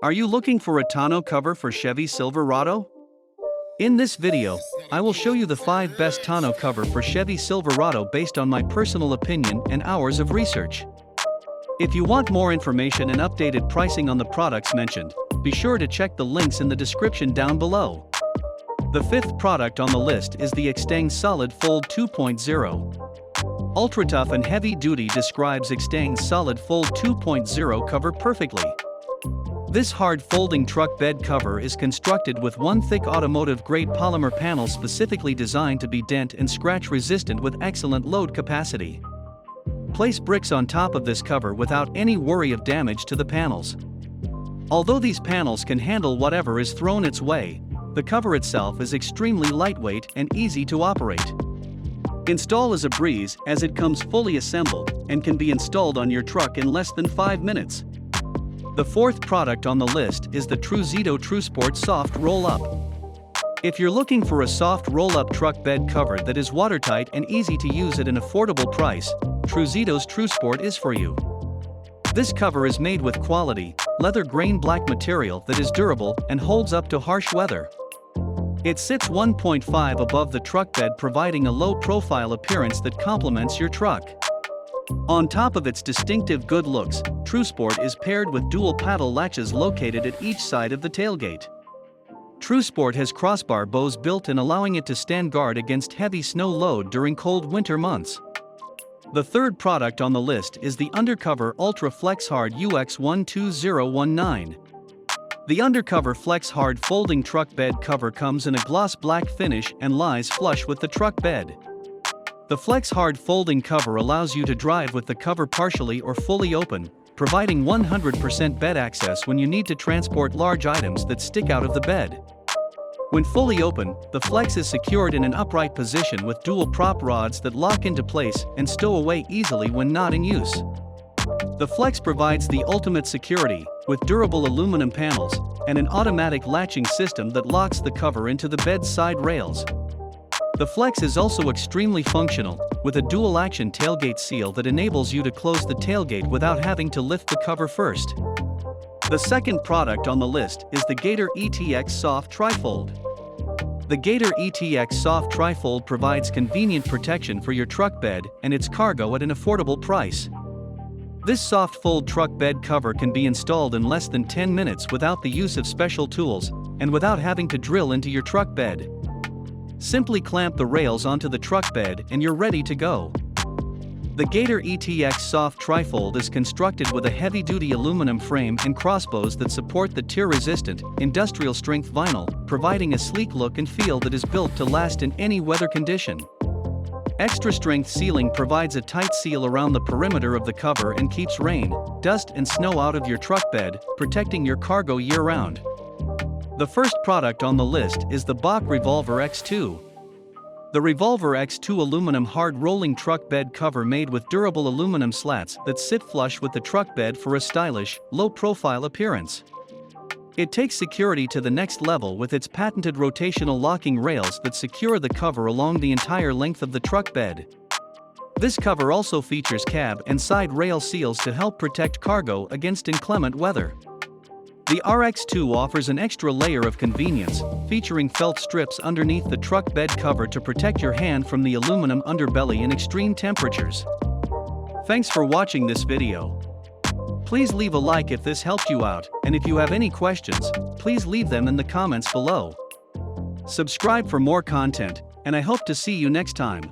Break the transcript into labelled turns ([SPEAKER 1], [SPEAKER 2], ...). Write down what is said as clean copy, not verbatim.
[SPEAKER 1] Are you looking for a tonneau cover for Chevy Silverado? In this video, I will show you the 5 best tonneau cover for Chevy Silverado based on my personal opinion and hours of research. If you want more information and updated pricing on the products mentioned, be sure to check the links in the description down below. The 5th product on the list is the Extang Solid Fold 2.0. Ultra tough and heavy duty describes Extang Solid Fold 2.0 cover perfectly. This hard folding truck bed cover is constructed with one thick automotive-grade polymer panel specifically designed to be dent and scratch resistant with excellent load capacity. Place bricks on top of this cover without any worry of damage to the panels. Although these panels can handle whatever is thrown its way, the cover itself is extremely lightweight and easy to operate. Install is a breeze as it comes fully assembled and can be installed on your truck in less than 5 minutes. The 4th product on the list is the TruXedo TruXport Soft Roll-Up. If you're looking for a soft roll-up truck bed cover that is watertight and easy to use at an affordable price, TruXedo's TruXport is for you. This cover is made with quality, leather grain black material that is durable and holds up to harsh weather. It sits 1.5 above the truck bed, providing a low-profile appearance that complements your truck. On top of its distinctive good looks, TruXport is paired with dual paddle latches located at each side of the tailgate. TruXport has crossbar bows built in, allowing it to stand guard against heavy snow load during cold winter months. The 3rd product on the list is the UnderCover Ultra FlexHard UX12019. The UnderCover FlexHard folding truck bed cover comes in a gloss black finish and lies flush with the truck bed. The FlexHard folding cover allows you to drive with the cover partially or fully open, providing 100% bed access when you need to transport large items that stick out of the bed. When fully open, the Flex is secured in an upright position with dual prop rods that lock into place and stow away easily when not in use. The Flex provides the ultimate security, with durable aluminum panels and an automatic latching system that locks the cover into the bed's side rails. The Flex is also extremely functional, with a dual-action tailgate seal that enables you to close the tailgate without having to lift the cover first. The 2nd product on the list is the Gator ETX Soft Tri-Fold. The Gator ETX Soft Tri-Fold provides convenient protection for your truck bed and its cargo at an affordable price. This soft fold truck bed cover can be installed in less than 10 minutes without the use of special tools and without having to drill into your truck bed. Simply clamp the rails onto the truck bed and you're ready to go. The Gator ETX Soft Tri-Fold is constructed with a heavy-duty aluminum frame and crossbows that support the tear-resistant, industrial-strength vinyl, providing a sleek look and feel that is built to last in any weather condition. Extra-strength sealing provides a tight seal around the perimeter of the cover and keeps rain, dust and snow out of your truck bed, protecting your cargo year-round. The 1st product on the list is the Bak Revolver X2. The Revolver X2 aluminum hard rolling truck bed cover made with durable aluminum slats that sit flush with the truck bed for a stylish, low-profile appearance. It takes security to the next level with its patented rotational locking rails that secure the cover along the entire length of the truck bed. This cover also features cab and side rail seals to help protect cargo against inclement weather. The RX2 offers an extra layer of convenience, featuring felt strips underneath the truck bed cover to protect your hand from the aluminum underbelly in extreme temperatures. Thanks for watching this video. Please leave a like if this helped you out, and if you have any questions, please leave them in the comments below. Subscribe for more content, and I hope to see you next time.